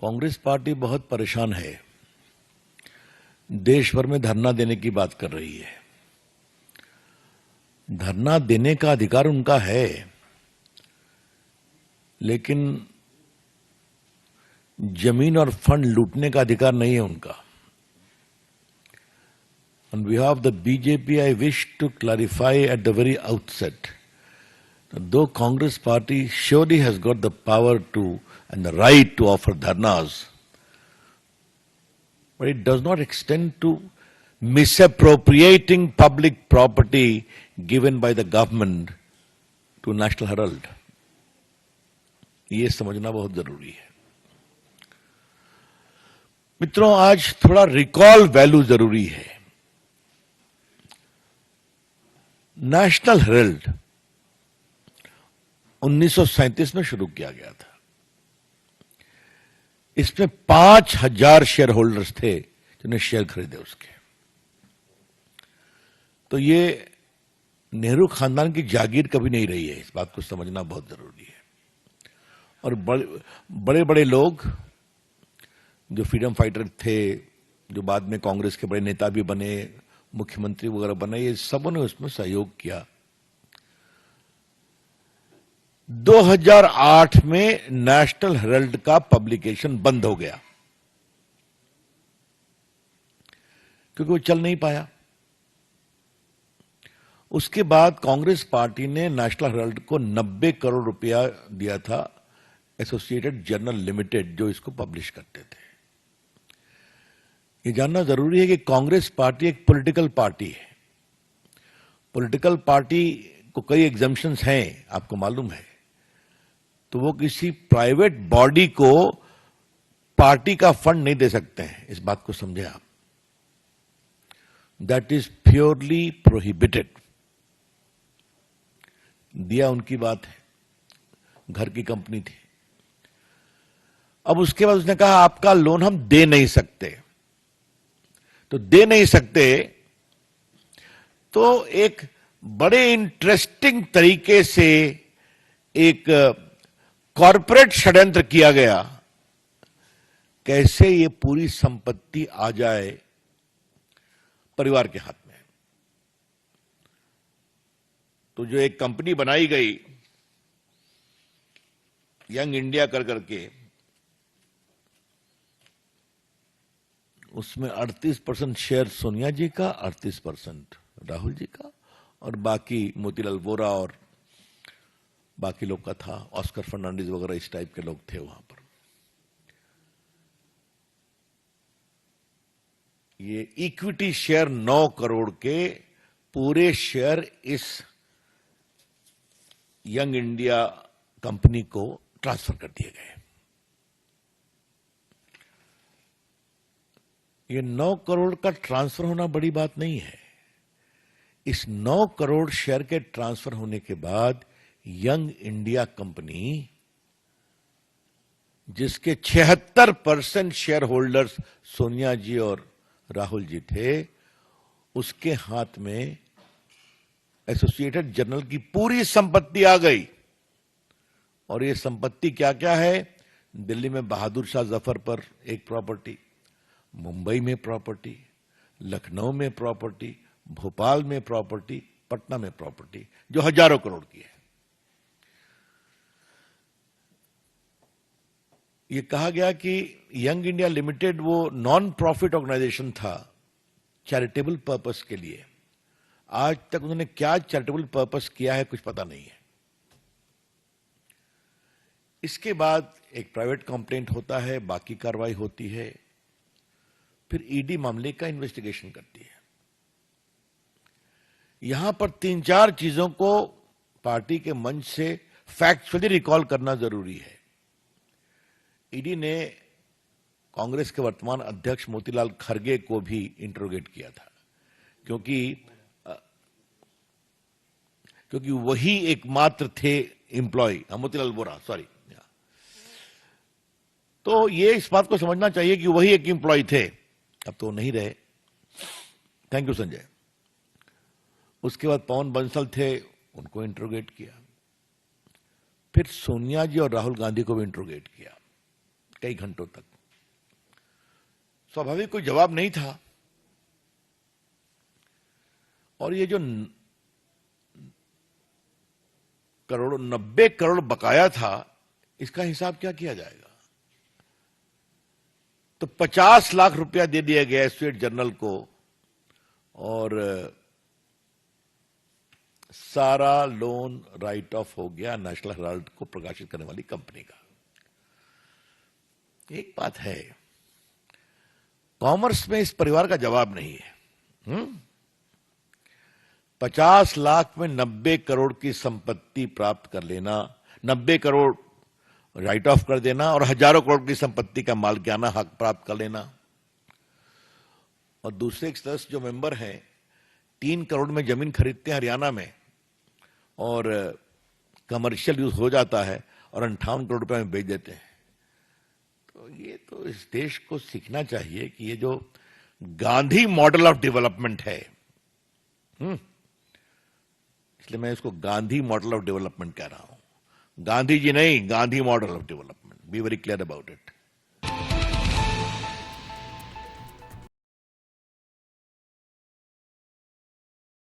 Congress party बहुत परेशान है। देश भर में धरना देने की बात कर रही है। धरना देने का अधिकार उनका है, लेकिन जमीन और फंड लूटने का अधिकार नहीं है उनका। On behalf of the BJP, I wish to clarify at the very outset that though Congress party surely has got the power to and the right to offer dharnas, but it does not extend to misappropriating public property given by the government to National Herald. ये समझना बहुत जरूरी है। मित्रों, आज थोड़ा recall value जरूरी है। नेशनल हेरल्ड 1937 में शुरू किया गया था। इसमें 5000 शेयर होल्डर्स थे जिन्होंने शेयर खरीदे उसके। तो ये नेहरू खानदान की जागीर कभी नहीं रही है। इस बात को समझना बहुत जरूरी है। और बड़े बड़े लोग जो फ्रीडम फाइटर थे, जो बाद में कांग्रेस के बड़े नेता भी बने, मुख्यमंत्री वगैरह बने, ये सबों ने उसमें सहयोग किया। 2008 में नेशनल हेरल्ड का पब्लिकेशन बंद हो गया क्योंकि वो चल नहीं पाया। उसके बाद कांग्रेस पार्टी ने नेशनल हेरल्ड को 90 करोड़ रुपया दिया था, एसोसिएटेड जर्नल लिमिटेड जो इसको पब्लिश करते थे। ये जानना जरूरी है कि कांग्रेस पार्टी एक पॉलिटिकल पार्टी है। पॉलिटिकल पार्टी को कई एग्जम्पशंस हैं, आपको मालूम है। तो वो किसी प्राइवेट बॉडी को पार्टी का फंड नहीं दे सकते हैं। इस बात को समझे आप। That is purely prohibited. दिया उनकी बात है, घर की कंपनी थी। अब उसके बाद उसने कहा आपका लोन हम दे नहीं सकते। तो दे नहीं सकते तो एक बड़े इंटरेस्टिंग तरीके से एक कॉरपोरेट षड्यंत्र किया गया, कैसे ये पूरी संपत्ति आ जाए परिवार के हाथ में। तो जो एक कंपनी बनाई गई यंग इंडिया कर करके, उसमें 38% शेयर सोनिया जी का, 38% राहुल जी का, और बाकी मोतीलाल वोरा और बाकी लोग का था। ऑस्कर फर्नांडिस वगैरह इस टाइप के लोग थे वहां पर। ये इक्विटी शेयर 9 करोड़ के पूरे शेयर इस यंग इंडिया कंपनी को ट्रांसफर कर दिए गए। ये 9 करोड़ का ट्रांसफर होना बड़ी बात नहीं है। इस 9 करोड़ शेयर के ट्रांसफर होने के बाद यंग इंडिया कंपनी, जिसके 76% शेयर होल्डर्स सोनिया जी और राहुल जी थे, उसके हाथ में एसोसिएटेड जर्नल की पूरी संपत्ति आ गई। और ये संपत्ति क्या क्या है? दिल्ली में बहादुर शाह जफर पर एक प्रॉपर्टी, मुंबई में प्रॉपर्टी, लखनऊ में प्रॉपर्टी, भोपाल में प्रॉपर्टी, पटना में प्रॉपर्टी, जो हजारों करोड़ की है। ये कहा गया कि यंग इंडिया लिमिटेड वो नॉन प्रॉफिट ऑर्गेनाइजेशन था, चैरिटेबल पर्पस के लिए। आज तक उन्होंने क्या चैरिटेबल पर्पस किया है कुछ पता नहीं है। इसके बाद एक प्राइवेट कंप्लेंट होता है, बाकी कार्रवाई होती है, फिर ईडी मामले का इन्वेस्टिगेशन करती है। यहां पर 3-4 चीजों को पार्टी के मंच से फैक्चुअली रिकॉल करना जरूरी है। ईडी ने कांग्रेस के वर्तमान अध्यक्ष मोतीलाल खरगे को भी इंट्रोगेट किया था, क्योंकि वही एकमात्र थे एम्प्लॉय, मोतीलाल वोरा, सॉरी। तो ये इस बात को समझना चाहिए कि वही एक एम्प्लॉय थे, अब तो नहीं रहे। Thank you Sanjay. उसके बाद पवन बंसल थे, उनको इंट्रोगेट किया। फिर सोनिया जी और राहुल गांधी को भी इंट्रोगेट किया। कई घंटों तक। स्वाभाविक कोई जवाब नहीं था। और ये जो 90 करोड़ बकाया था, इसका हिसाब क्या किया जाएगा? तो 50 लाख रुपया दे दिया गया एसोसिएट जर्नल को और सारा लोन राइट ऑफ हो गया नेशनल हेराल्ड को प्रकाशित करने वाली कंपनी का। एक बात है, कॉमर्स में इस परिवार का जवाब नहीं है। 50 लाख में 90 करोड़ की संपत्ति प्राप्त कर लेना, 90 करोड़ राइट ऑफ कर देना और हजारों करोड़ की संपत्ति का मालिकाना हक प्राप्त कर लेना। और दूसरे एक सदस्य जो मेंबर हैं 3 करोड़ में जमीन खरीदते हैं हरियाणा में और कमर्शियल यूज हो जाता है और 58 करोड़ रुपए में बेच देते हैं। तो ये तो इस देश को सीखना चाहिए कि ये जो गांधी मॉडल ऑफ डेवलपमेंट है, इसलिए मैं इसको गांधी मॉडल ऑफ डेवलपमेंट कह रहा हूं। गांधी जी नहीं, Gandhi model of development. Be very clear about it.